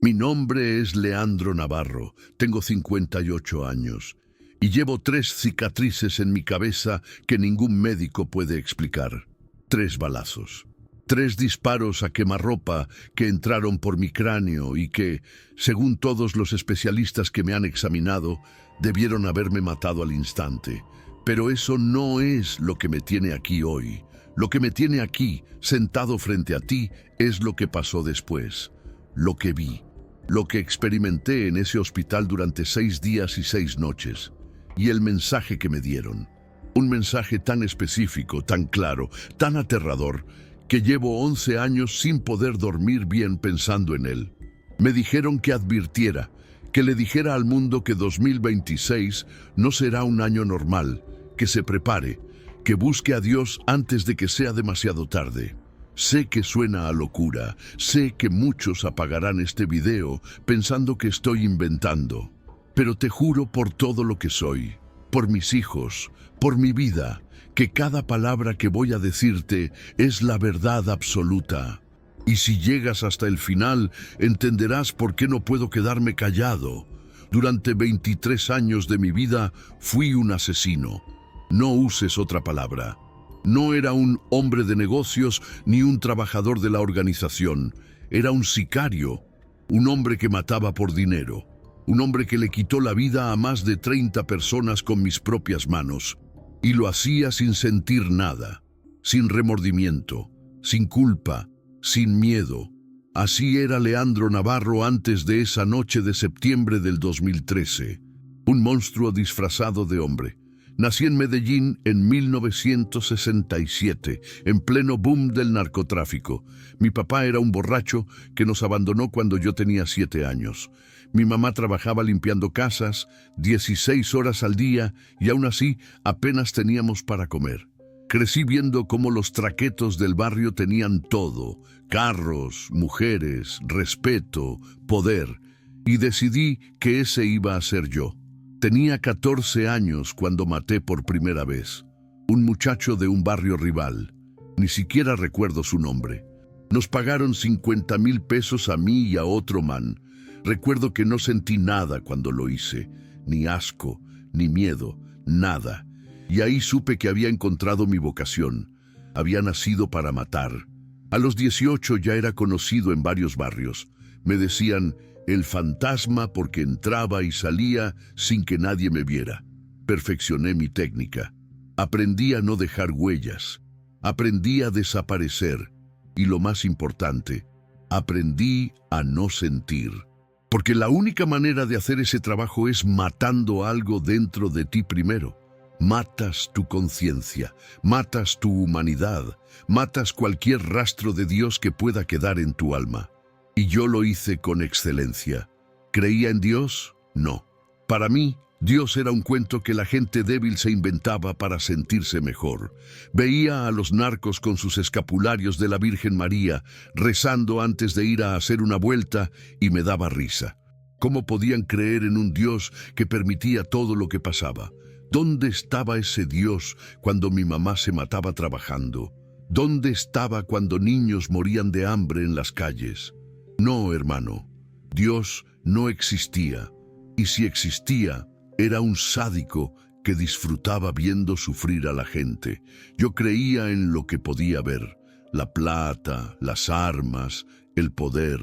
Mi nombre es Leandro Navarro, tengo 58 años y llevo 3 cicatrices en mi cabeza que ningún médico puede explicar. 3 balazos, 3 disparos a quemarropa que entraron por mi cráneo y que, según todos los especialistas que me han examinado, debieron haberme matado al instante. Pero eso no es lo que me tiene aquí hoy. Lo que me tiene aquí, sentado frente a ti, es lo que pasó después, lo que vi. Lo que experimenté en ese hospital durante 6 días y 6 noches, y el mensaje que me dieron. Un mensaje tan específico, tan claro, tan aterrador, que llevo 11 años sin poder dormir bien pensando en él. Me dijeron que advirtiera, que le dijera al mundo que 2026 no será un año normal, que se prepare, que busque a Dios antes de que sea demasiado tarde. Sé que suena a locura, sé que muchos apagarán este video pensando que estoy inventando, pero te juro por todo lo que soy, por mis hijos, por mi vida, que cada palabra que voy a decirte es la verdad absoluta. Y si llegas hasta el final, entenderás por qué no puedo quedarme callado. Durante 23 años de mi vida fui un asesino. No uses otra palabra. No era un hombre de negocios ni un trabajador de la organización. Era un sicario, un hombre que mataba por dinero, un hombre que le quitó la vida a más de 30 personas con mis propias manos. Y lo hacía sin sentir nada, sin remordimiento, sin culpa, sin miedo. Así era Leandro Navarro antes de esa noche de septiembre del 2013. Un monstruo disfrazado de hombre. Nací en Medellín en 1967, en pleno boom del narcotráfico. Mi papá era un borracho que nos abandonó cuando yo tenía 7 años. Mi mamá trabajaba limpiando casas, 16 horas al día, y aún así apenas teníamos para comer. Crecí viendo cómo los traquetos del barrio tenían todo: carros, mujeres, respeto, poder, y decidí que ese iba a ser yo. Tenía 14 años cuando maté por primera vez. Un muchacho de un barrio rival. Ni siquiera recuerdo su nombre. Nos pagaron 50,000 pesos a mí y a otro man. Recuerdo que no sentí nada cuando lo hice. Ni asco, ni miedo, nada. Y ahí supe que había encontrado mi vocación. Había nacido para matar. A los 18 ya era conocido en varios barrios. Me decían el fantasma porque entraba y salía sin que nadie me viera. Perfeccioné mi técnica. Aprendí a no dejar huellas. Aprendí a desaparecer. Y lo más importante, aprendí a no sentir. Porque la única manera de hacer ese trabajo es matando algo dentro de ti primero. Matas tu conciencia, matas tu humanidad, matas cualquier rastro de Dios que pueda quedar en tu alma. Y yo lo hice con excelencia. ¿Creía en Dios? No. Para mí, Dios era un cuento que la gente débil se inventaba para sentirse mejor. Veía a los narcos con sus escapularios de la Virgen María, rezando antes de ir a hacer una vuelta, y me daba risa. ¿Cómo podían creer en un Dios que permitía todo lo que pasaba? ¿Dónde estaba ese Dios cuando mi mamá se mataba trabajando? ¿Dónde estaba cuando niños morían de hambre en las calles? No, hermano, Dios no existía, y si existía, era un sádico que disfrutaba viendo sufrir a la gente. Yo creía en lo que podía ver: la plata, las armas, el poder.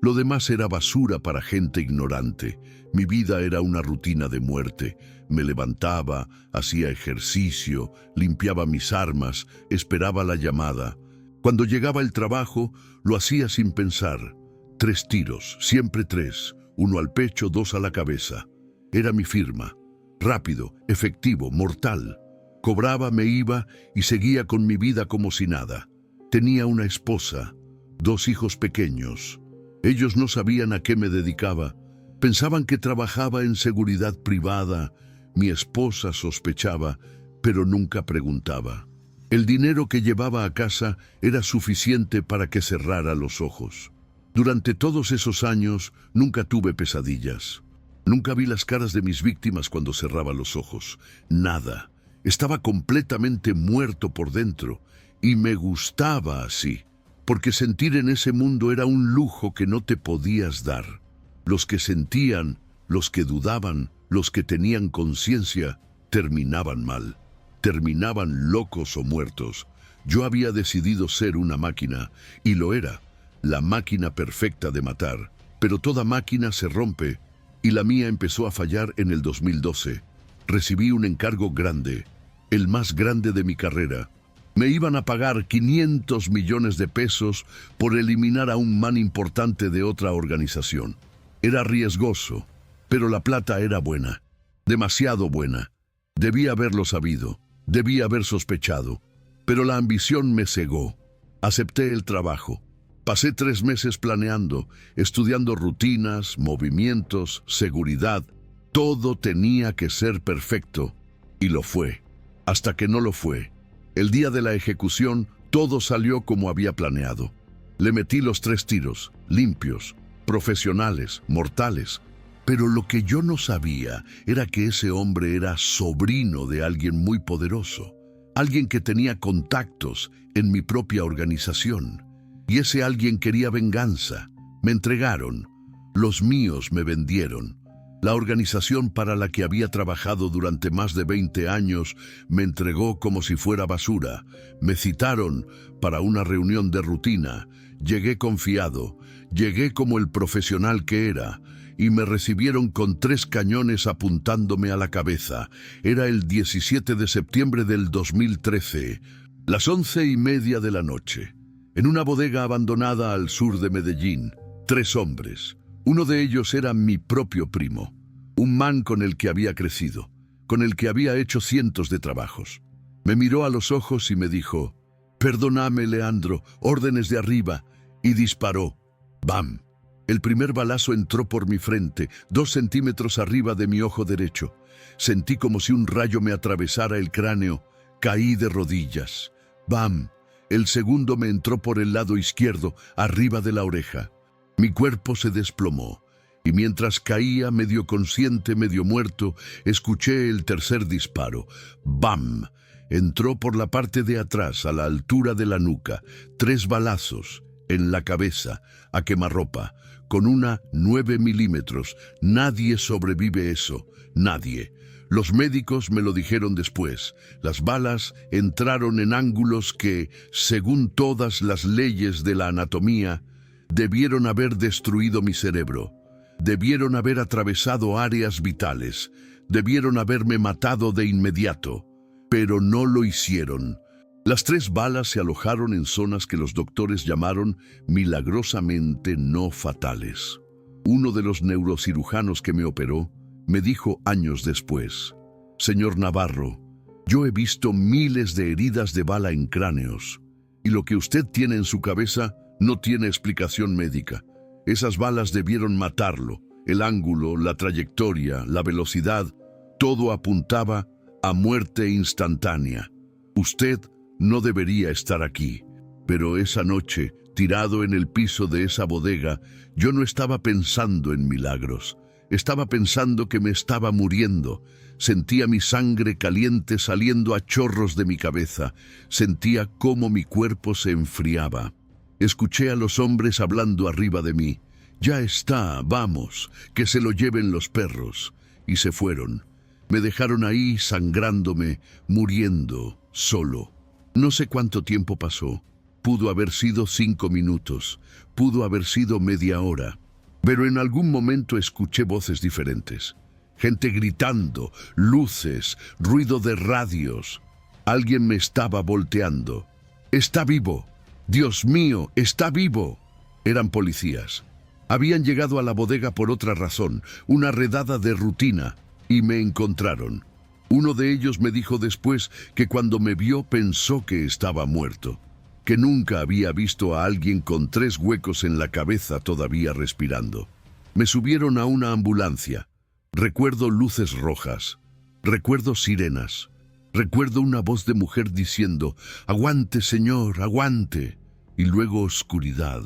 Lo demás era basura para gente ignorante. Mi vida era una rutina de muerte. Me levantaba, hacía ejercicio, limpiaba mis armas, esperaba la llamada. Cuando llegaba el trabajo, lo hacía sin pensar. 3 tiros, siempre 3, 1 al pecho, 2 a la cabeza. Era mi firma. Rápido, efectivo, mortal. Cobraba, me iba y seguía con mi vida como si nada. Tenía una esposa, 2 hijos pequeños. Ellos no sabían a qué me dedicaba. Pensaban que trabajaba en seguridad privada. Mi esposa sospechaba, pero nunca preguntaba. El dinero que llevaba a casa era suficiente para que cerrara los ojos. Durante todos esos años nunca tuve pesadillas. Nunca vi las caras de mis víctimas cuando cerraba los ojos. Nada. Estaba completamente muerto por dentro y me gustaba así. porque sentir en ese mundo era un lujo que no te podías dar. Los que sentían, los que dudaban, los que tenían conciencia, terminaban mal. Terminaban locos o muertos. Yo había decidido ser una máquina, y lo era, la máquina perfecta de matar. Pero toda máquina se rompe, y la mía empezó a fallar en el 2012. Recibí un encargo grande, el más grande de mi carrera. Me iban a pagar 500 millones de pesos por eliminar a un man importante de otra organización. Era riesgoso, pero la plata era buena, demasiado buena. Debía haberlo sabido, debía haber sospechado, pero la ambición me cegó. Acepté el trabajo. Pasé 3 meses planeando, estudiando rutinas, movimientos, seguridad. Todo tenía que ser perfecto, y lo fue, hasta que no lo fue. El día de la ejecución, todo salió como había planeado. Le metí los 3 tiros, limpios, profesionales, mortales. Pero lo que yo no sabía era que ese hombre era sobrino de alguien muy poderoso, alguien que tenía contactos en mi propia organización. Y ese alguien quería venganza. Me entregaron. Los míos me vendieron. La organización para la que había trabajado durante más de 20 años me entregó como si fuera basura. Me citaron para una reunión de rutina. Llegué confiado, llegué como el profesional que era, y me recibieron con 3 cañones apuntándome a la cabeza. Era el 17 de septiembre del 2013, las 11:30 de la noche. En una bodega abandonada al sur de Medellín, 3 hombres. Uno de ellos era mi propio primo, un man con el que había crecido, con el que había hecho cientos de trabajos. Me miró a los ojos y me dijo, «Perdóname, Leandro, órdenes de arriba», y disparó. ¡Bam! El primer balazo entró por mi frente, 2 centímetros arriba de mi ojo derecho. Sentí como si un rayo me atravesara el cráneo. Caí de rodillas. ¡Bam! El segundo me entró por el lado izquierdo, arriba de la oreja. Mi cuerpo se desplomó, y mientras caía, medio consciente, medio muerto, escuché el tercer disparo. ¡Bam! Entró por la parte de atrás, a la altura de la nuca. 3 balazos, en la cabeza, a quemarropa, con una 9 milímetros. Nadie sobrevive eso, nadie. Los médicos me lo dijeron después. Las balas entraron en ángulos que, según todas las leyes de la anatomía, debieron haber destruido mi cerebro. Debieron haber atravesado áreas vitales. Debieron haberme matado de inmediato. Pero no lo hicieron. Las 3 balas se alojaron en zonas que los doctores llamaron milagrosamente no fatales. Uno de los neurocirujanos que me operó me dijo años después, «Señor Navarro, yo he visto miles de heridas de bala en cráneos, y lo que usted tiene en su cabeza no tiene explicación médica. Esas balas debieron matarlo. El ángulo, la trayectoria, la velocidad, todo apuntaba a muerte instantánea. Usted no debería estar aquí». Pero esa noche, tirado en el piso de esa bodega, yo no estaba pensando en milagros. Estaba pensando que me estaba muriendo. Sentía mi sangre caliente saliendo a chorros de mi cabeza. Sentía cómo mi cuerpo se enfriaba. Escuché a los hombres hablando arriba de mí. «Ya está, vamos, que se lo lleven los perros». Y se fueron. Me dejaron ahí sangrándome, muriendo, solo. No sé cuánto tiempo pasó. Pudo haber sido 5 minutos. Pudo haber sido media hora. Pero en algún momento escuché voces diferentes. Gente gritando, luces, ruido de radios. Alguien me estaba volteando. «¡Está vivo! ¡Dios mío, está vivo!». Eran policías. Habían llegado a la bodega por otra razón, una redada de rutina, y me encontraron. Uno de ellos me dijo después que cuando me vio pensó que estaba muerto, que nunca había visto a alguien con 3 huecos en la cabeza todavía respirando. Me subieron a una ambulancia. Recuerdo luces rojas. Recuerdo sirenas. Recuerdo una voz de mujer diciendo, «Aguante, señor, aguante». Y luego oscuridad.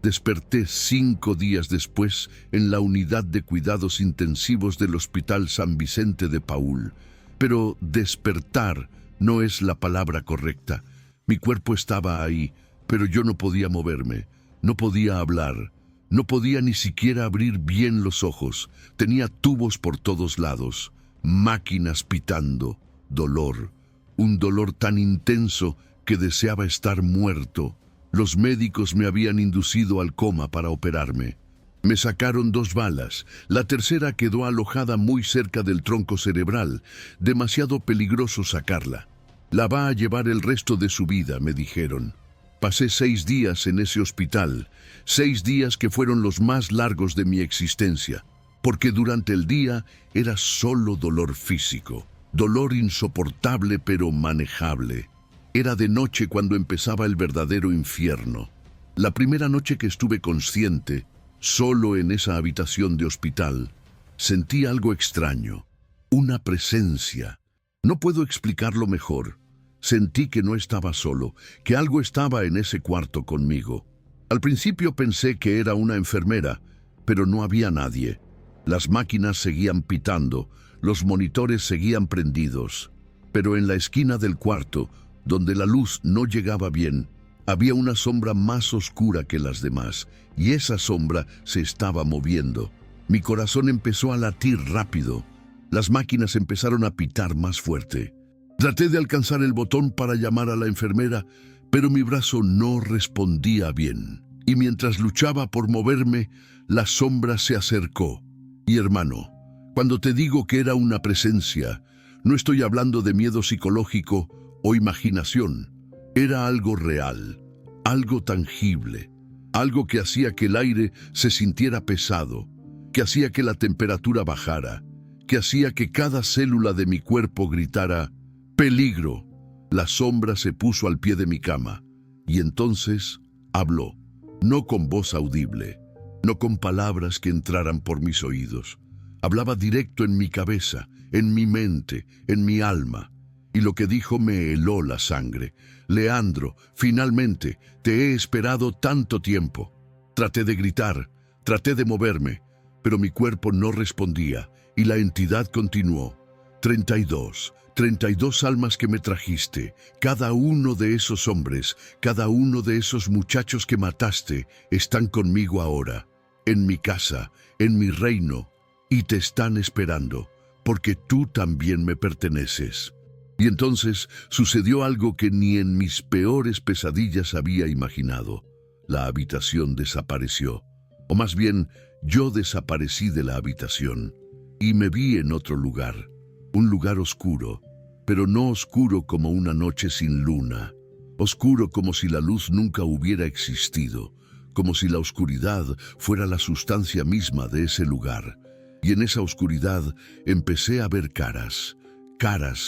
Desperté 5 días después en la unidad de cuidados intensivos del Hospital San Vicente de Paúl. Pero despertar no es la palabra correcta. Mi cuerpo estaba ahí, Pero yo no podía moverme, no podía hablar, no podía ni siquiera abrir bien los ojos. Tenía tubos por todos lados, máquinas pitando, dolor, un dolor tan intenso que deseaba estar muerto. Los médicos me habían inducido al coma para operarme. Me sacaron 2 balas, la tercera quedó alojada muy cerca del tronco cerebral, demasiado peligroso sacarla. La va a llevar el resto de su vida, me dijeron. Pasé 6 días en ese hospital, 6 días que fueron los más largos de mi existencia, porque durante el día era solo dolor físico, dolor insoportable pero manejable. Era de noche cuando empezaba el verdadero infierno. La primera noche que estuve consciente, solo en esa habitación de hospital, sentí algo extraño, una presencia. No puedo explicarlo mejor. Sentí que no estaba solo, que algo estaba en ese cuarto conmigo. Al principio pensé que era una enfermera, pero no había nadie. Las máquinas seguían pitando, los monitores seguían prendidos. Pero en la esquina del cuarto, donde la luz no llegaba bien, había una sombra más oscura que las demás, y esa sombra se estaba moviendo. Mi corazón empezó a latir rápido. Las máquinas empezaron a pitar más fuerte. Traté de alcanzar el botón para llamar a la enfermera, pero mi brazo no respondía bien. Y mientras luchaba por moverme, la sombra se acercó. Y hermano, cuando te digo que era una presencia, no estoy hablando de miedo psicológico o imaginación. Era algo real, algo tangible, algo que hacía que el aire se sintiera pesado, que hacía que la temperatura bajara, que hacía que cada célula de mi cuerpo gritara ¡peligro! La sombra se puso al pie de mi cama y entonces habló, no con voz audible, no con palabras que entraran por mis oídos. Hablaba directo en mi cabeza, en mi mente, en mi alma. Y lo que dijo me heló la sangre. Leandro, finalmente, te he esperado tanto tiempo. Traté de gritar, traté de moverme, pero mi cuerpo no respondía y la entidad continuó. 32 almas que me trajiste, cada uno de esos hombres, cada uno de esos muchachos que mataste, están conmigo ahora, en mi casa, en mi reino, y te están esperando, porque tú también me perteneces. Y entonces sucedió algo que ni en mis peores pesadillas había imaginado. La habitación desapareció, o más bien, yo desaparecí de la habitación, y me vi en otro lugar, un lugar oscuro, pero no oscuro como una noche sin luna, oscuro como si la luz nunca hubiera existido, como si la oscuridad fuera la sustancia misma de ese lugar. Y en esa oscuridad empecé a ver caras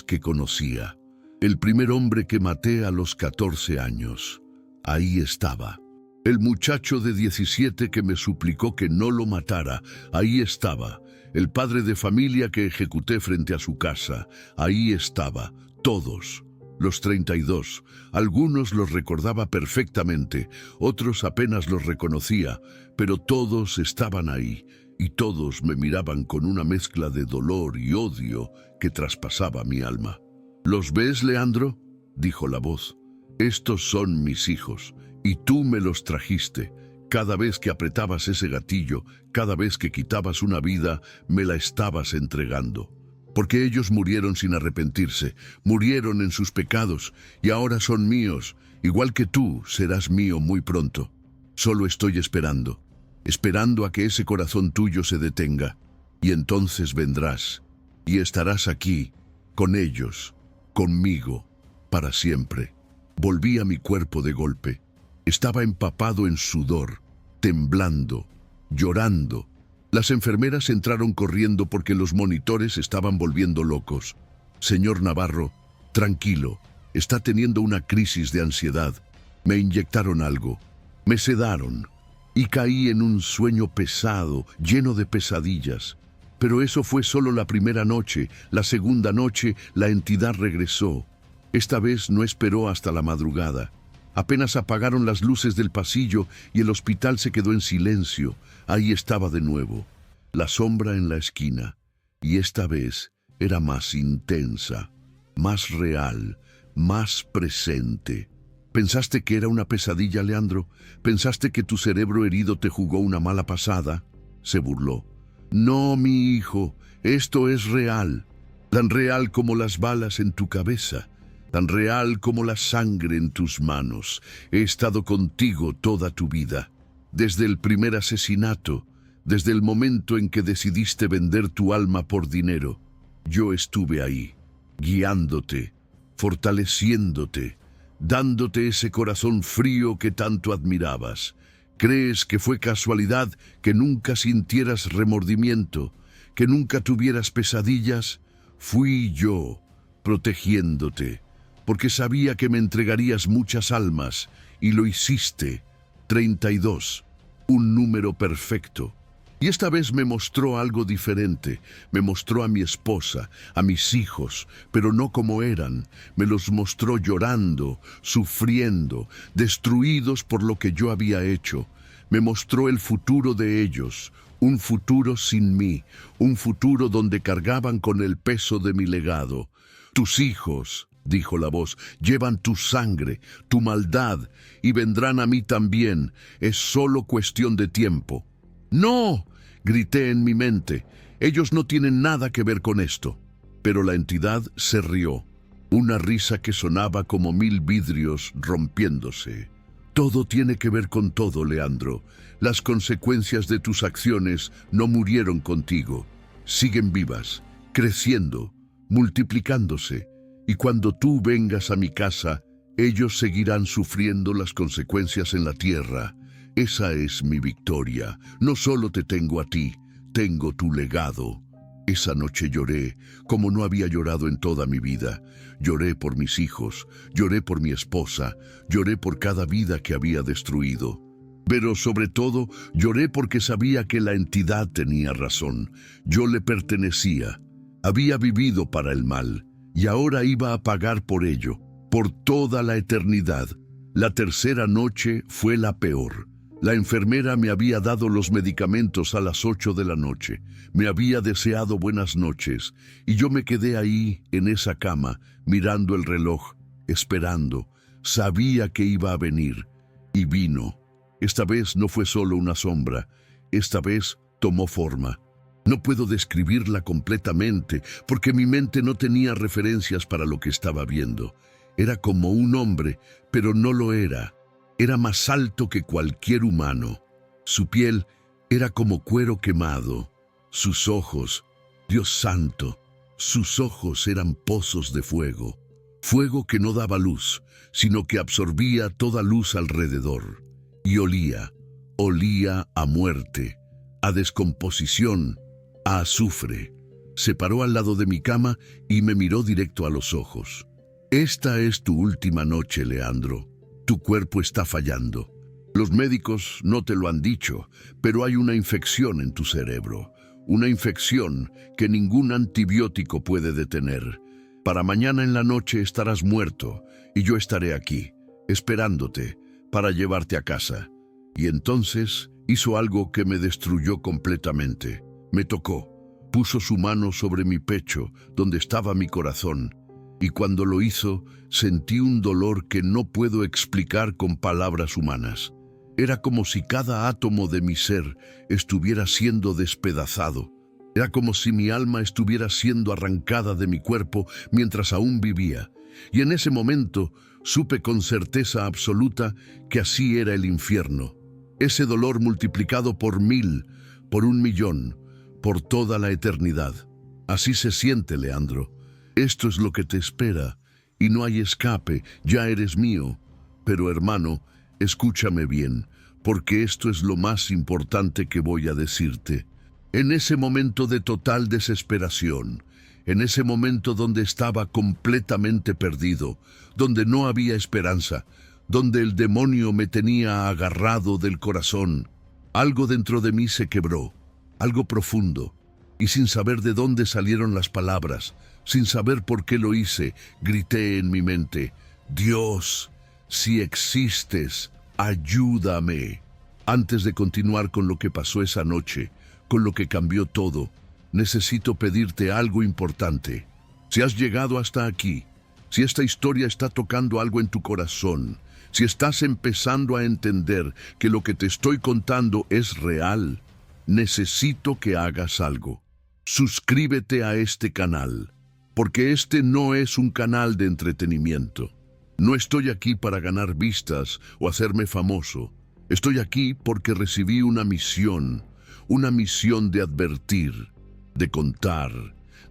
que conocía. El primer hombre que maté a los 14 años. Ahí estaba. El muchacho de 17 que me suplicó que no lo matara. Ahí estaba. El padre de familia que ejecuté frente a su casa. Ahí estaba. Todos. Los 32. Algunos los recordaba perfectamente, otros apenas los reconocía, pero todos estaban ahí. Y todos me miraban con una mezcla de dolor y odio que traspasaba mi alma. ¿Los ves, Leandro?, dijo la voz. Estos son mis hijos, y tú me los trajiste. Cada vez que apretabas ese gatillo, cada vez que quitabas una vida, me la estabas entregando. Porque ellos murieron sin arrepentirse, murieron en sus pecados, y ahora son míos. Igual que tú, serás mío muy pronto. Solo estoy esperando a que ese corazón tuyo se detenga, y entonces vendrás, y estarás aquí, con ellos, conmigo, para siempre. Volví a mi cuerpo de golpe. Estaba empapado en sudor, temblando, llorando. Las enfermeras entraron corriendo porque los monitores estaban volviendo locos. Señor Navarro, tranquilo, está teniendo una crisis de ansiedad. Me inyectaron algo, me sedaron. Y caí en un sueño pesado, lleno de pesadillas. Pero eso fue solo la primera noche. La segunda noche, la entidad regresó. Esta vez no esperó hasta la madrugada. Apenas apagaron las luces del pasillo y el hospital se quedó en silencio. Ahí estaba de nuevo, la sombra en la esquina. Y esta vez era más intensa, más real, más presente. ¿Pensaste que era una pesadilla, Leandro? ¿Pensaste que tu cerebro herido te jugó una mala pasada? Se burló. No, mi hijo, esto es real. Tan real como las balas en tu cabeza. Tan real como la sangre en tus manos. He estado contigo toda tu vida. Desde el primer asesinato, desde el momento en que decidiste vender tu alma por dinero, yo estuve ahí, guiándote, fortaleciéndote, dándote ese corazón frío que tanto admirabas. ¿Crees que fue casualidad que nunca sintieras remordimiento, que nunca tuvieras pesadillas? Fui yo, protegiéndote, porque sabía que me entregarías muchas almas, y lo hiciste. 32, un número perfecto. Y esta vez me mostró algo diferente. Me mostró a mi esposa, a mis hijos, pero no como eran. Me los mostró llorando, sufriendo, destruidos por lo que yo había hecho. Me mostró el futuro de ellos, un futuro sin mí, un futuro donde cargaban con el peso de mi legado. Tus hijos, dijo la voz, llevan tu sangre, tu maldad, y vendrán a mí también. Es solo cuestión de tiempo. ¡No!, grité en mi mente. Ellos no tienen nada que ver con esto. Pero la entidad se rió, una risa que sonaba como 1000 vidrios rompiéndose. Todo tiene que ver con todo, Leandro. Las consecuencias de tus acciones no murieron contigo. Siguen vivas, creciendo, multiplicándose. Y cuando tú vengas a mi casa, ellos seguirán sufriendo las consecuencias en la tierra. Esa es mi victoria. No solo te tengo a ti, tengo tu legado. Esa noche lloré como no había llorado en toda mi vida. Lloré por mis hijos, lloré por mi esposa, lloré por cada vida que había destruido. Pero sobre todo, lloré porque sabía que la entidad tenía razón. Yo le pertenecía. Había vivido para el mal, y ahora iba a pagar por ello, por toda la eternidad. La tercera noche fue la peor. La enfermera me había dado los medicamentos a las 8 de la noche. Me había deseado buenas noches, y yo me quedé ahí, en esa cama, mirando el reloj, esperando. Sabía que iba a venir, y vino. Esta vez no fue solo una sombra, esta vez tomó forma. No puedo describirla completamente, porque mi mente no tenía referencias para lo que estaba viendo. Era como un hombre, pero no lo era. Era más alto que cualquier humano. Su piel era como cuero quemado. Sus ojos, Dios santo, sus ojos eran pozos de fuego. Fuego que no daba luz, sino que absorbía toda luz alrededor. Y olía a muerte, a descomposición, a azufre. Se paró al lado de mi cama y me miró directo a los ojos. Esta es tu última noche, Leandro. Tu cuerpo está fallando. Los médicos no te lo han dicho, pero hay una infección en tu cerebro. Una infección que ningún antibiótico puede detener. Para mañana en la noche estarás muerto y yo estaré aquí, esperándote, para llevarte a casa. Y entonces hizo algo que me destruyó completamente. Me tocó, puso su mano sobre mi pecho, donde estaba mi corazón. Y cuando lo hizo, sentí un dolor que no puedo explicar con palabras humanas. Era como si cada átomo de mi ser estuviera siendo despedazado. Era como si mi alma estuviera siendo arrancada de mi cuerpo mientras aún vivía. Y en ese momento supe con certeza absoluta que así era el infierno. Ese dolor multiplicado por 1000, por 1.000.000, por toda la eternidad. Así se siente, Leandro. Esto es lo que te espera, y no hay escape, ya eres mío. Pero hermano, escúchame bien, porque esto es lo más importante que voy a decirte. En ese momento de total desesperación, en ese momento donde estaba completamente perdido, donde no había esperanza, donde el demonio me tenía agarrado del corazón, algo dentro de mí se quebró, algo profundo, y sin saber de dónde salieron las palabras, sin saber por qué lo hice, grité en mi mente: Dios, si existes, ayúdame. Antes de continuar con lo que pasó esa noche, con lo que cambió todo, necesito pedirte algo importante. Si has llegado hasta aquí, si esta historia está tocando algo en tu corazón, Si estás empezando a entender que lo que te estoy contando es real, necesito que hagas algo. Suscríbete a este canal, porque este no es un canal de entretenimiento. No estoy aquí para ganar vistas o hacerme famoso. Estoy aquí porque recibí una misión de advertir, de contar,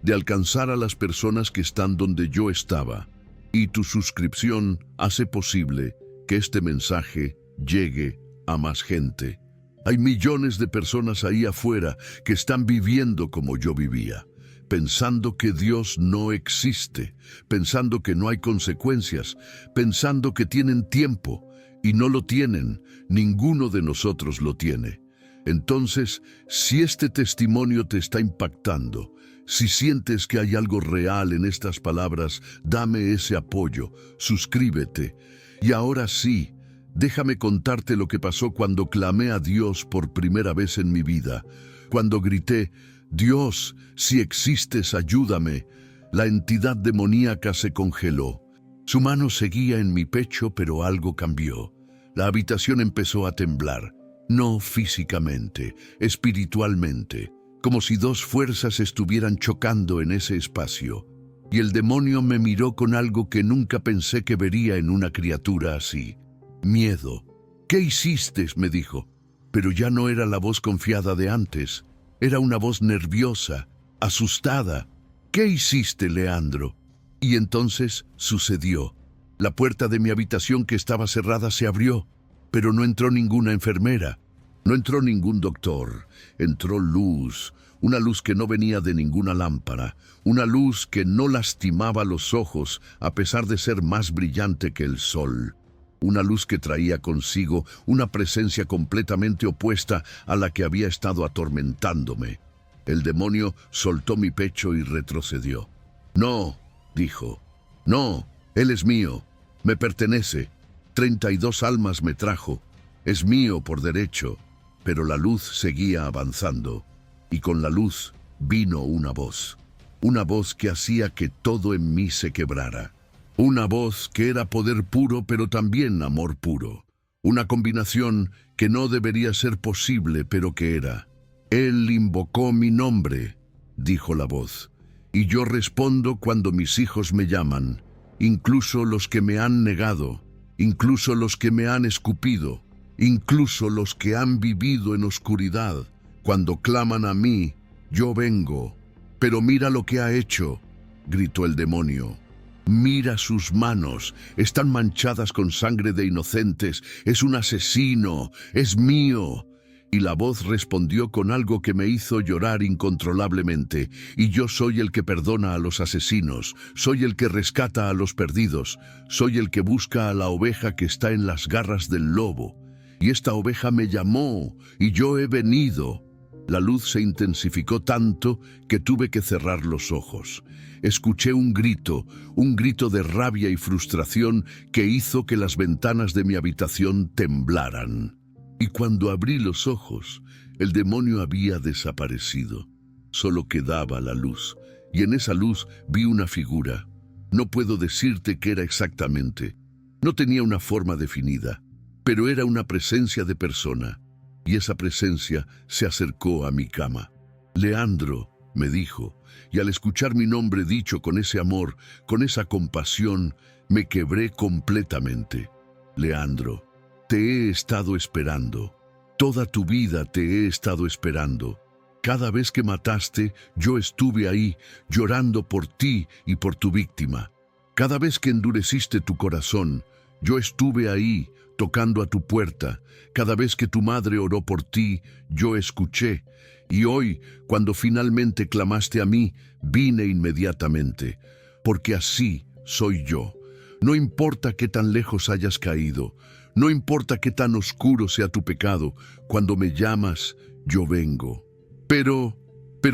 de alcanzar a las personas que están donde yo estaba. Y tu suscripción hace posible que este mensaje llegue a más gente. Hay millones de personas ahí afuera que están viviendo como yo vivía, pensando que Dios no existe, pensando que no hay consecuencias, pensando que tienen tiempo, y no lo tienen, ninguno de nosotros lo tiene. Entonces, si este testimonio te está impactando, si sientes que hay algo real en estas palabras, dame ese apoyo, suscríbete. Y ahora sí, déjame contarte lo que pasó cuando clamé a Dios por primera vez en mi vida. Cuando grité, Dios, si existes, ayúdame. La entidad demoníaca se congeló. Su mano seguía en mi pecho, pero algo cambió. La habitación empezó a temblar. No físicamente, espiritualmente, como si dos fuerzas estuvieran chocando en ese espacio. Y el demonio me miró con algo que nunca pensé que vería en una criatura así. Miedo. ¿Qué hiciste?, me dijo. Pero ya no era la voz confiada de antes. Era una voz nerviosa, asustada. ¿Qué hiciste, Leandro? Y entonces sucedió. La puerta de mi habitación, que estaba cerrada, se abrió, pero no entró ninguna enfermera. No entró ningún doctor. Entró luz, una luz que no venía de ninguna lámpara, una luz que no lastimaba los ojos a pesar de ser más brillante que el sol. Una luz que traía consigo una presencia completamente opuesta a la que había estado atormentándome. El demonio soltó mi pecho y retrocedió. No, dijo. No, él es mío. Me pertenece. 32 almas me trajo. Es mío por derecho. Pero la luz seguía avanzando. Y con la luz vino una voz. Una voz que hacía que todo en mí se quebrara. Una voz que era poder puro, pero también amor puro. Una combinación que no debería ser posible, pero que era. Él invocó mi nombre, dijo la voz, y yo respondo cuando mis hijos me llaman, incluso los que me han negado, incluso los que me han escupido, incluso los que han vivido en oscuridad. Cuando claman a mí, yo vengo. Pero mira lo que ha hecho, gritó el demonio. Mira sus manos, están manchadas con sangre de inocentes. Es un asesino, es mío. Y la voz respondió con algo que me hizo llorar incontrolablemente. Y yo soy el que perdona a los asesinos, soy el que rescata a los perdidos, soy el que busca a la oveja que está en las garras del lobo. Y esta oveja me llamó, y yo he venido. La luz se intensificó tanto que tuve que cerrar los ojos. Escuché un grito de rabia y frustración que hizo que las ventanas de mi habitación temblaran. Y cuando abrí los ojos, el demonio había desaparecido. Solo quedaba la luz, y en esa luz vi una figura. No puedo decirte qué era exactamente. No tenía una forma definida, pero era una presencia de persona. Y esa presencia se acercó a mi cama. Leandro, me dijo, y al escuchar mi nombre dicho con ese amor, con esa compasión, me quebré completamente. Leandro, te he estado esperando. Toda tu vida te he estado esperando. Cada vez que mataste, yo estuve ahí, llorando por ti y por tu víctima. Cada vez que endureciste tu corazón, yo estuve ahí, tocando a tu puerta. Cada vez que tu madre oró por ti, yo escuché. Y hoy, cuando finalmente clamaste a mí, vine inmediatamente. Porque así soy yo. No importa qué tan lejos hayas caído, no importa qué tan oscuro sea tu pecado, cuando me llamas, yo vengo. Pero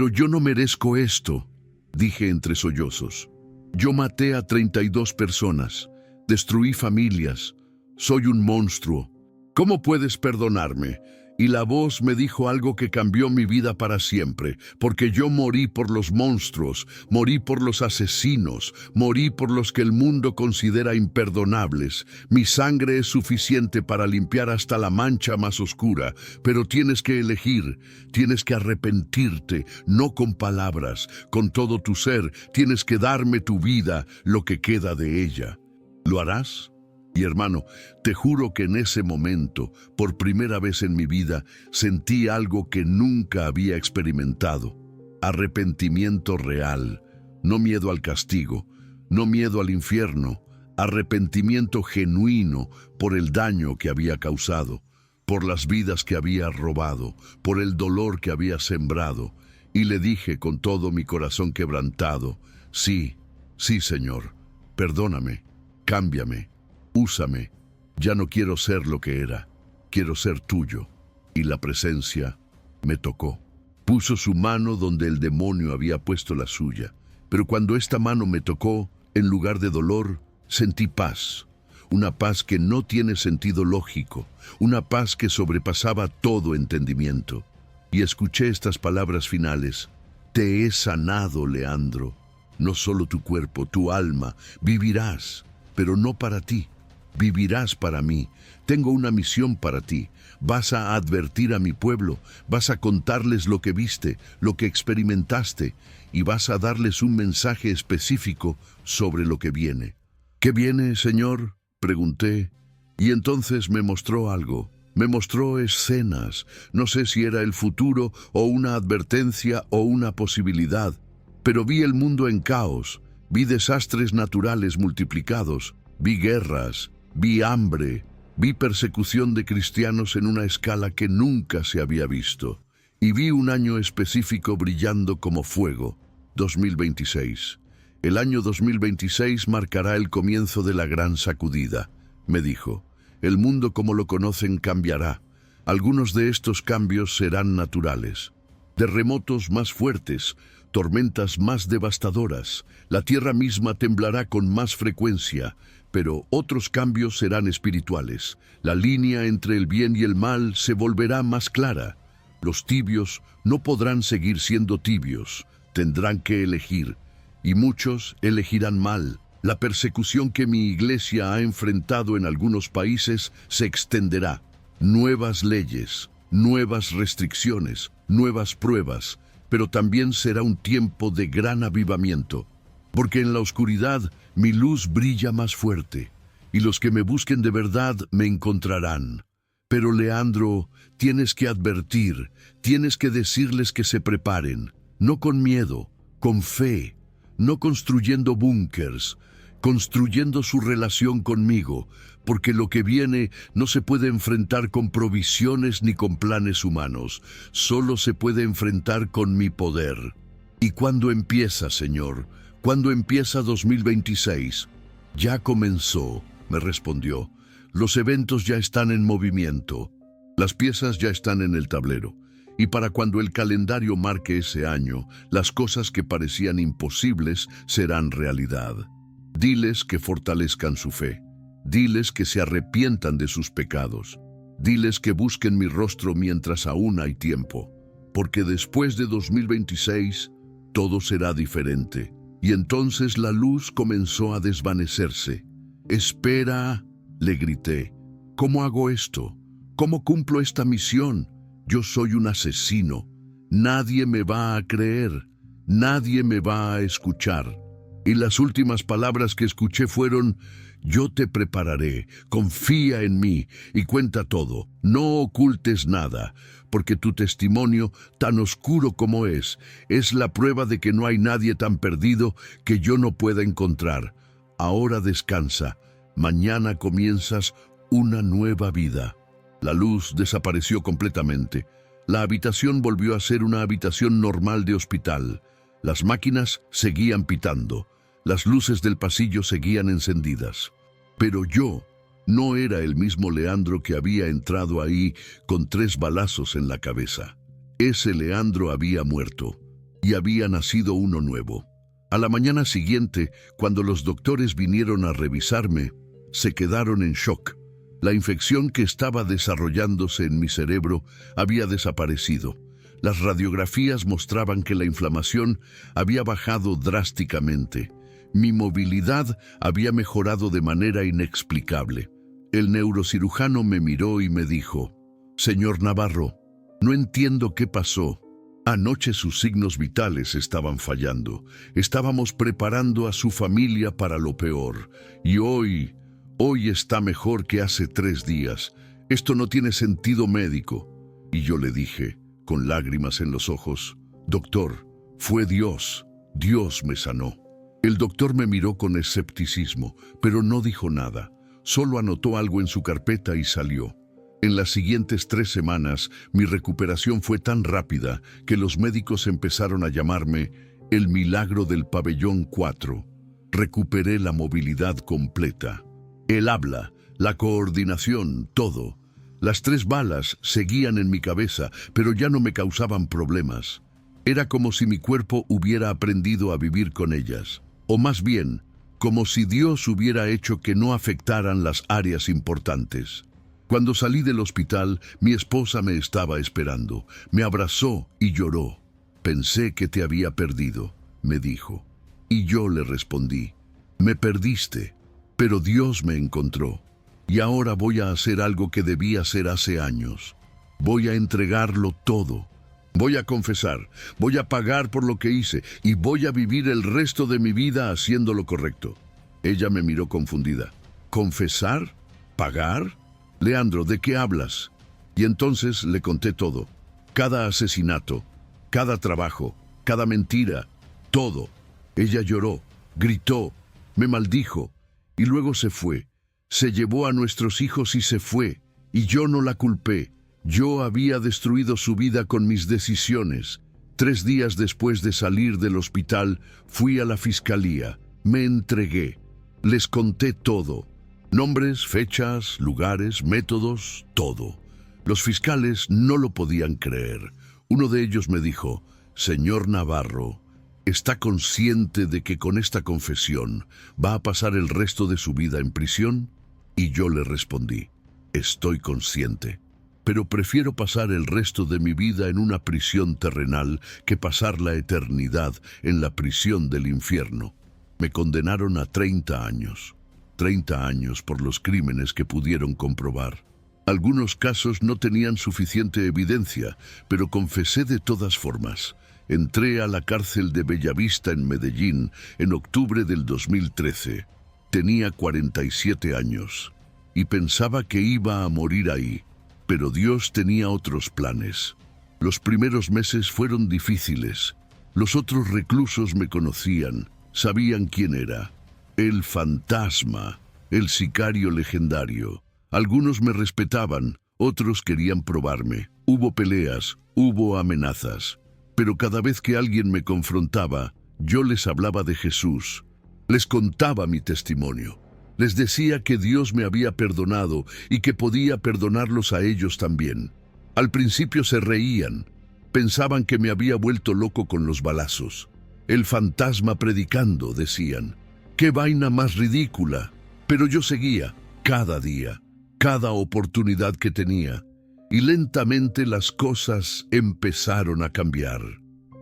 yo no merezco esto, dije entre sollozos. Yo maté a 32 personas, destruí familias, soy un monstruo. ¿Cómo puedes perdonarme? y la voz me dijo algo que cambió mi vida para siempre, porque yo morí por los monstruos, morí por los asesinos, morí por los que el mundo considera imperdonables. Mi sangre es suficiente para limpiar hasta la mancha más oscura, pero tienes que elegir, tienes que arrepentirte, no con palabras, con todo tu ser, tienes que darme tu vida, lo que queda de ella. ¿Lo harás? Y hermano, te juro que en ese momento, por primera vez en mi vida, sentí algo que nunca había experimentado. Arrepentimiento real, no miedo al castigo, no miedo al infierno, arrepentimiento genuino por el daño que había causado, por las vidas que había robado, por el dolor que había sembrado. Y le dije con todo mi corazón quebrantado, sí, sí, Señor, perdóname, cámbiame. Úsame, ya no quiero ser lo que era, quiero ser tuyo. Y la presencia me tocó. Puso su mano donde el demonio había puesto la suya. Pero cuando esta mano me tocó, en lugar de dolor, sentí paz. Una paz que no tiene sentido lógico, una paz que sobrepasaba todo entendimiento. Y escuché estas palabras finales: te he sanado, Leandro. No solo tu cuerpo, tu alma, vivirás, pero no para ti. Vivirás para mí. Tengo una misión para ti. Vas a advertir a mi pueblo, vas a contarles lo que viste, lo que experimentaste, y vas a darles un mensaje específico sobre lo que viene. ¿Qué viene, Señor?, pregunté, y entonces me mostró algo. Me mostró escenas. No sé si era el futuro o una advertencia o una posibilidad, pero vi el mundo en caos, vi desastres naturales multiplicados, vi guerras, vi hambre, vi persecución de cristianos en una escala que nunca se había visto. Y vi un año específico brillando como fuego, 2026. El año 2026 marcará el comienzo de la gran sacudida, me dijo. El mundo como lo conocen cambiará. Algunos de estos cambios serán naturales. Terremotos más fuertes, tormentas más devastadoras, la tierra misma temblará con más frecuencia, pero otros cambios serán espirituales. La línea entre el bien y el mal se volverá más clara. Los tibios no podrán seguir siendo tibios, tendrán que elegir, y muchos elegirán mal. La persecución que mi iglesia ha enfrentado en algunos países se extenderá. Nuevas leyes, nuevas restricciones, nuevas pruebas, pero también será un tiempo de gran avivamiento. Porque en la oscuridad mi luz brilla más fuerte, y los que me busquen de verdad me encontrarán. Pero Leandro, tienes que advertir, tienes que decirles que se preparen, no con miedo, con fe, no construyendo búnkers, construyendo su relación conmigo, porque lo que viene no se puede enfrentar con provisiones ni con planes humanos, solo se puede enfrentar con mi poder. ¿Y cuándo empieza, Señor? ¿Cuándo empieza 2026? Ya comenzó, me respondió. Los eventos ya están en movimiento. Las piezas ya están en el tablero. Y para cuando el calendario marque ese año, las cosas que parecían imposibles serán realidad. Diles que fortalezcan su fe. Diles que se arrepientan de sus pecados. Diles que busquen mi rostro mientras aún hay tiempo. Porque después de 2026, todo será diferente. Y entonces la luz comenzó a desvanecerse. «Espera», le grité. «¿Cómo hago esto? ¿Cómo cumplo esta misión? Yo soy un asesino. Nadie me va a creer. Nadie me va a escuchar». Y las últimas palabras que escuché fueron: «Yo te prepararé, confía en mí y cuenta todo. No ocultes nada, porque tu testimonio, tan oscuro como es la prueba de que no hay nadie tan perdido que yo no pueda encontrar. Ahora descansa, mañana comienzas una nueva vida». La luz desapareció completamente. La habitación volvió a ser una habitación normal de hospital. Las máquinas seguían pitando. Las luces del pasillo seguían encendidas. Pero yo no era el mismo Leandro que había entrado ahí con 3 balazos en la cabeza. Ese Leandro había muerto y había nacido uno nuevo. A la mañana siguiente, cuando los doctores vinieron a revisarme, se quedaron en shock. La infección que estaba desarrollándose en mi cerebro había desaparecido. Las radiografías mostraban que la inflamación había bajado drásticamente. Mi movilidad había mejorado de manera inexplicable. El neurocirujano me miró y me dijo: «Señor Navarro, no entiendo qué pasó. Anoche sus signos vitales estaban fallando. Estábamos preparando a su familia para lo peor. Y hoy está mejor que hace 3 días. Esto no tiene sentido médico». Y yo le dije, con lágrimas en los ojos: «Doctor, fue Dios. Dios me sanó». El doctor me miró con escepticismo, pero no dijo nada. Solo anotó algo en su carpeta y salió. En las siguientes 3 semanas, mi recuperación fue tan rápida que los médicos empezaron a llamarme el milagro del pabellón 4. Recuperé la movilidad completa. El habla, la coordinación, todo. Las 3 balas seguían en mi cabeza, pero ya no me causaban problemas. Era como si mi cuerpo hubiera aprendido a vivir con ellas. O más bien, como si Dios hubiera hecho que no afectaran las áreas importantes. Cuando salí del hospital, mi esposa me estaba esperando. Me abrazó y lloró. «Pensé que te había perdido», me dijo. Y yo le respondí: «Me perdiste, pero Dios me encontró. Y ahora voy a hacer algo que debí hacer hace años. Voy a entregarlo todo. Voy a confesar, voy a pagar por lo que hice y voy a vivir el resto de mi vida haciendo lo correcto». Ella me miró confundida. «¿Confesar? ¿Pagar? Leandro, ¿de qué hablas?». Y entonces le conté todo. Cada asesinato, cada trabajo, cada mentira, todo. Ella lloró, gritó, me maldijo y luego se fue. Se llevó a nuestros hijos y se fue. Y yo no la culpé. Yo había destruido su vida con mis decisiones. 3 días después de salir del hospital, fui a la fiscalía. Me entregué. Les conté todo. Nombres, fechas, lugares, métodos, todo. Los fiscales no lo podían creer. Uno de ellos me dijo: «Señor Navarro, ¿está consciente de que con esta confesión va a pasar el resto de su vida en prisión?». Y yo le respondí: «Estoy consciente, pero prefiero pasar el resto de mi vida en una prisión terrenal que pasar la eternidad en la prisión del infierno». Me condenaron a 30 años. 30 años por los crímenes que pudieron comprobar. Algunos casos no tenían suficiente evidencia, pero confesé de todas formas. Entré a la cárcel de Bellavista en Medellín en octubre del 2013. Tenía 47 años y pensaba que iba a morir ahí, pero Dios tenía otros planes. Los primeros meses fueron difíciles. Los otros reclusos me conocían, sabían quién era. El fantasma, el sicario legendario. Algunos me respetaban, otros querían probarme. Hubo peleas, hubo amenazas. Pero cada vez que alguien me confrontaba, yo les hablaba de Jesús. Les contaba mi testimonio. Les decía que Dios me había perdonado y que podía perdonarlos a ellos también. Al principio se reían. Pensaban que me había vuelto loco con los balazos. El fantasma predicando, decían. ¡Qué vaina más ridícula! Pero yo seguía, cada día, cada oportunidad que tenía, y lentamente las cosas empezaron a cambiar.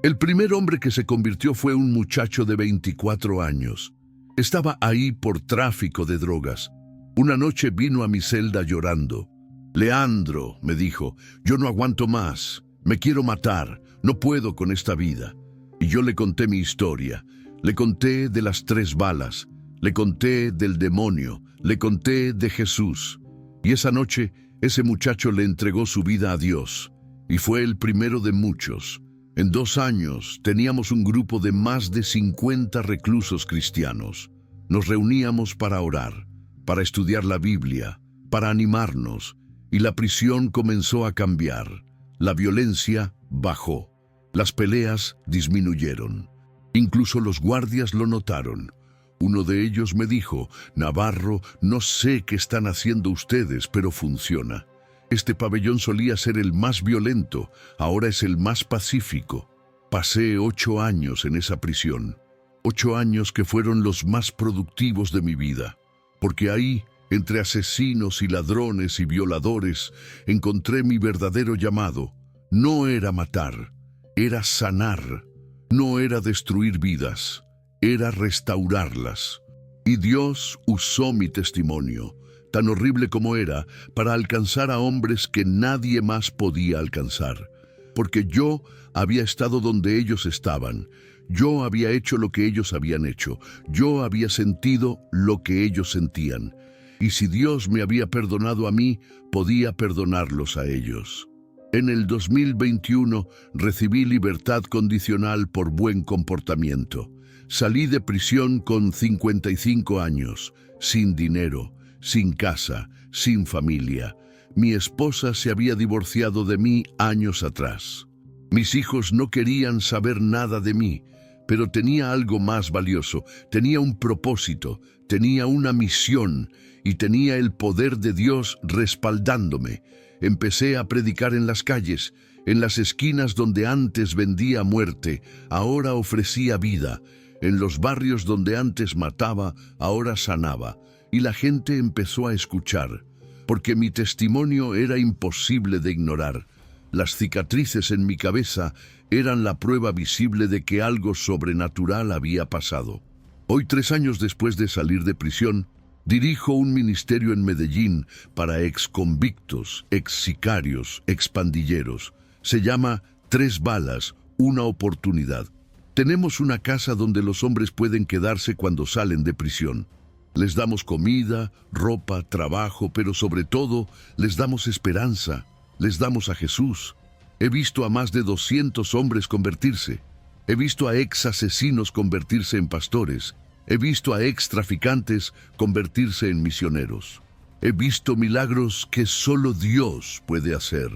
El primer hombre que se convirtió fue un muchacho de 24 años. Estaba ahí por tráfico de drogas. Una noche vino a mi celda llorando. «Leandro», me dijo, «yo no aguanto más, me quiero matar, no puedo con esta vida». Y yo le conté mi historia. Le conté de las 3 balas, le conté del demonio, le conté de Jesús. Y esa noche, ese muchacho le entregó su vida a Dios. Y fue el primero de muchos. En 2 años, teníamos un grupo de más de 50 reclusos cristianos. Nos reuníamos para orar, para estudiar la Biblia, para animarnos. Y la prisión comenzó a cambiar. La violencia bajó. Las peleas disminuyeron. Incluso los guardias lo notaron. Uno de ellos me dijo: «Navarro, no sé qué están haciendo ustedes, pero funciona. Este pabellón solía ser el más violento, ahora es el más pacífico». Pasé 8 años en esa prisión. 8 años que fueron los más productivos de mi vida, porque ahí Entre asesinos y ladrones y violadores encontré mi verdadero llamado. No era matar, era sanar. No era destruir vidas, era restaurarlas. Y Dios usó mi testimonio, tan horrible como era, para alcanzar a hombres que nadie más podía alcanzar. Porque yo había estado donde ellos estaban. Yo había hecho lo que ellos habían hecho. Yo había sentido lo que ellos sentían. Y si Dios me había perdonado a mí, podía perdonarlos a ellos. En el 2021 recibí libertad condicional por buen comportamiento. Salí de prisión con 55 años, sin dinero, sin casa, sin familia. Mi esposa se había divorciado de mí años atrás. Mis hijos no querían saber nada de mí, pero tenía algo más valioso. Tenía un propósito, tenía una misión y tenía el poder de Dios respaldándome. Empecé a predicar en las calles, en las esquinas donde antes vendía muerte, ahora ofrecía vida. En los barrios donde antes mataba, ahora sanaba. Y la gente empezó a escuchar, porque mi testimonio era imposible de ignorar. Las cicatrices en mi cabeza eran la prueba visible de que algo sobrenatural había pasado. Hoy, 3 años después de salir de prisión, dirijo un ministerio en Medellín para exconvictos, exsicarios, expandilleros. Se llama 3 balas, una oportunidad. Tenemos una casa donde los hombres pueden quedarse cuando salen de prisión. Les damos comida, ropa, trabajo, pero sobre todo les damos esperanza, les damos a Jesús. He visto a más de 200 hombres convertirse. He visto a ex asesinos convertirse en pastores. He visto a ex traficantes convertirse en misioneros. He visto milagros que solo Dios puede hacer.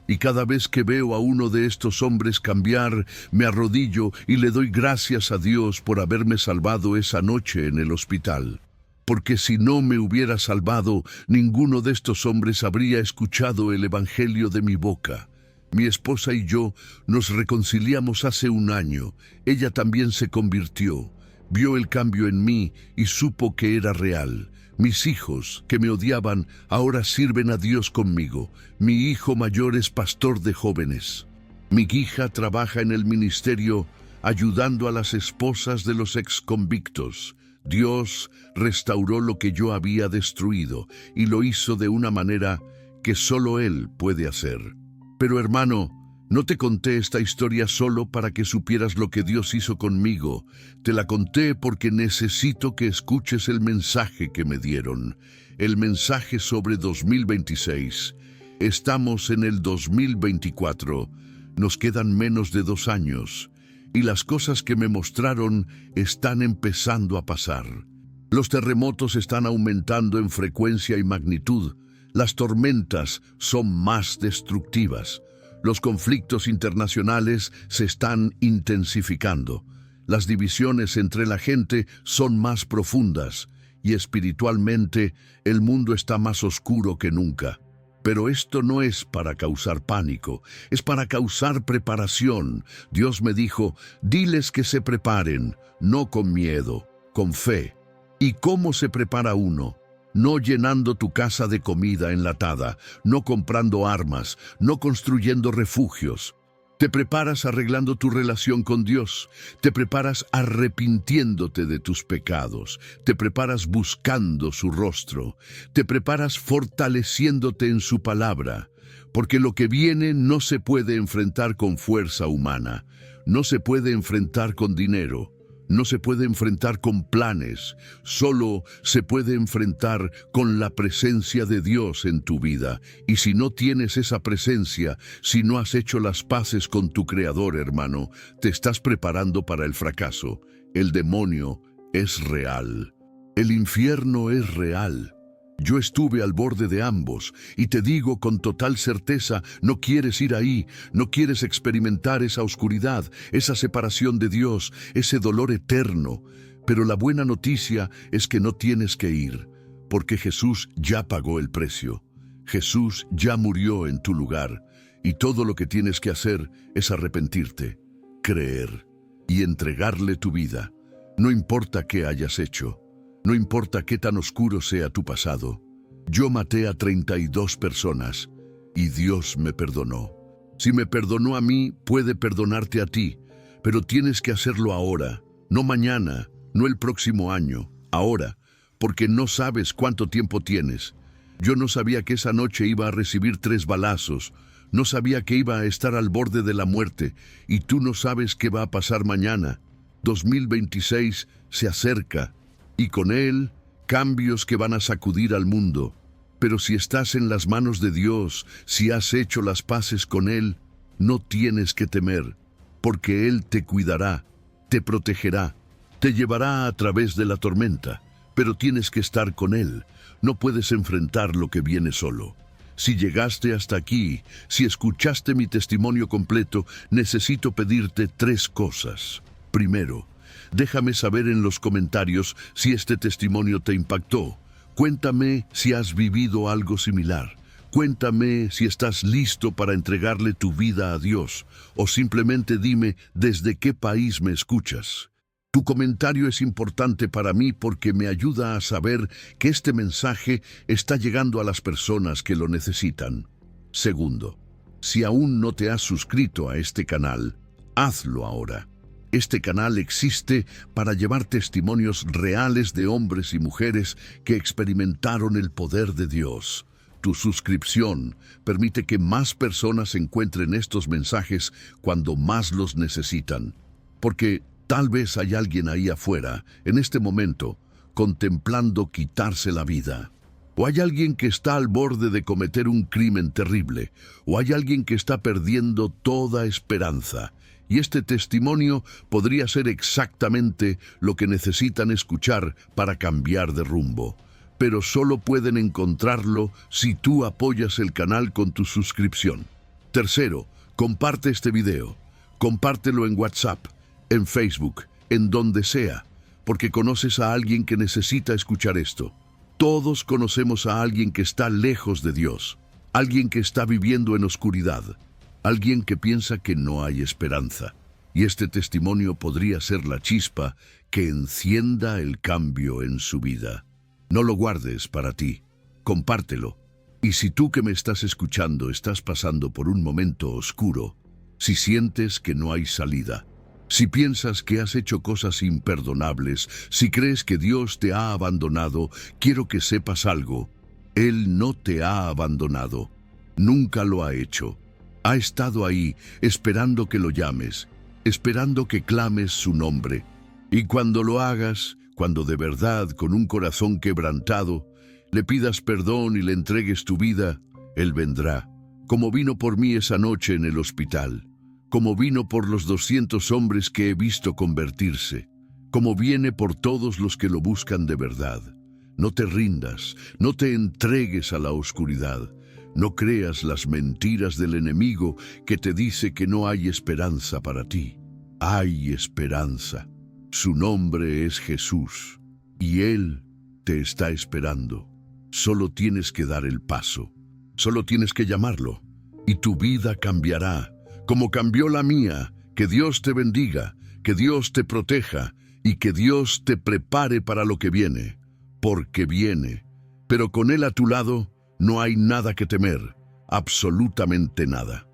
Y cada vez que veo a uno de estos hombres cambiar, me arrodillo y le doy gracias a Dios por haberme salvado esa noche en el hospital. Porque si no me hubiera salvado, ninguno de estos hombres habría escuchado el evangelio de mi boca. Mi esposa y yo nos reconciliamos hace 1 año. Ella también se convirtió. Vio el cambio en mí y supo que era real. Mis hijos, que me odiaban, ahora sirven a Dios conmigo. Mi hijo mayor es pastor de jóvenes. Mi hija trabaja en el ministerio ayudando a las esposas de los exconvictos. Dios restauró lo que yo había destruido y lo hizo de una manera que solo Él puede hacer. Pero hermano, no te conté esta historia solo para que supieras lo que Dios hizo conmigo. Te la conté porque necesito que escuches el mensaje que me dieron. El mensaje sobre 2026. Estamos en el 2024. Nos quedan menos de 2 años. Y las cosas que me mostraron están empezando a pasar. Los terremotos están aumentando en frecuencia y magnitud. Las tormentas son más destructivas. Los conflictos internacionales se están intensificando. Las divisiones entre la gente son más profundas y espiritualmente el mundo está más oscuro que nunca. Pero esto no es para causar pánico, es para causar preparación. Dios me dijo, diles que se preparen, no con miedo, con fe. ¿Y cómo se prepara uno? No llenando tu casa de comida enlatada, no comprando armas, no construyendo refugios. Te preparas arreglando tu relación con Dios, te preparas arrepintiéndote de tus pecados, te preparas buscando su rostro, te preparas fortaleciéndote en su palabra, porque lo que viene no se puede enfrentar con fuerza humana, no se puede enfrentar con dinero, no se puede enfrentar con planes, solo se puede enfrentar con la presencia de Dios en tu vida. Y si no tienes esa presencia, si no has hecho las paces con tu Creador, hermano, te estás preparando para el fracaso. El demonio es real. El infierno es real. Yo estuve al borde de ambos, y te digo con total certeza, no quieres ir ahí, no quieres experimentar esa oscuridad, esa separación de Dios, ese dolor eterno. Pero la buena noticia es que no tienes que ir, porque Jesús ya pagó el precio. Jesús ya murió en tu lugar, y todo lo que tienes que hacer es arrepentirte, creer y entregarle tu vida. No importa qué hayas hecho. No importa qué tan oscuro sea tu pasado. Yo maté a 32 personas y Dios me perdonó. Si me perdonó a mí, puede perdonarte a ti, pero tienes que hacerlo ahora, no mañana, no el próximo año, ahora, porque no sabes cuánto tiempo tienes. Yo no sabía que esa noche iba a recibir 3 balazos, no sabía que iba a estar al borde de la muerte, y tú no sabes qué va a pasar mañana. 2026 se acerca, y con él, cambios que van a sacudir al mundo. Pero si estás en las manos de Dios, si has hecho las paces con Él, no tienes que temer, porque Él te cuidará, te protegerá, te llevará a través de la tormenta, pero tienes que estar con Él. No puedes enfrentar lo que viene solo. Si llegaste hasta aquí, si escuchaste mi testimonio completo, necesito pedirte 3 cosas. Primero, déjame saber en los comentarios si este testimonio te impactó. Cuéntame si has vivido algo similar. Cuéntame si estás listo para entregarle tu vida a Dios, o simplemente dime desde qué país me escuchas. Tu comentario es importante para mí porque me ayuda a saber que este mensaje está llegando a las personas que lo necesitan. Segundo, si aún no te has suscrito a este canal, hazlo ahora. Este canal existe para llevar testimonios reales de hombres y mujeres que experimentaron el poder de Dios. Tu suscripción permite que más personas encuentren estos mensajes cuando más los necesitan. Porque tal vez hay alguien ahí afuera, en este momento, contemplando quitarse la vida. O hay alguien que está al borde de cometer un crimen terrible. O hay alguien que está perdiendo toda esperanza. Y este testimonio podría ser exactamente lo que necesitan escuchar para cambiar de rumbo. Pero solo pueden encontrarlo si tú apoyas el canal con tu suscripción. Tercero, comparte este video. Compártelo en WhatsApp, en Facebook, en donde sea, porque conoces a alguien que necesita escuchar esto. Todos conocemos a alguien que está lejos de Dios, alguien que está viviendo en oscuridad, alguien que piensa que no hay esperanza. Y este testimonio podría ser la chispa que encienda el cambio en su vida. No lo guardes para ti, compártelo. Y si tú que me estás escuchando estás pasando por un momento oscuro, si sientes que no hay salida, si piensas que has hecho cosas imperdonables, si crees que Dios te ha abandonado, quiero que sepas algo. Él no te ha abandonado. Nunca lo ha hecho. Ha estado ahí, esperando que lo llames, esperando que clames su nombre. Y cuando lo hagas, cuando de verdad, con un corazón quebrantado, le pidas perdón y le entregues tu vida, Él vendrá, como vino por mí esa noche en el hospital, como vino por los 200 hombres que he visto convertirse, como viene por todos los que lo buscan de verdad. No te rindas, no te entregues a la oscuridad. No creas las mentiras del enemigo que te dice que no hay esperanza para ti. Hay esperanza. Su nombre es Jesús y Él te está esperando. Solo tienes que dar el paso. Solo tienes que llamarlo y tu vida cambiará, como cambió la mía. Que Dios te bendiga, que Dios te proteja y que Dios te prepare para lo que viene, porque viene. Pero con Él a tu lado, no hay nada que temer, absolutamente nada.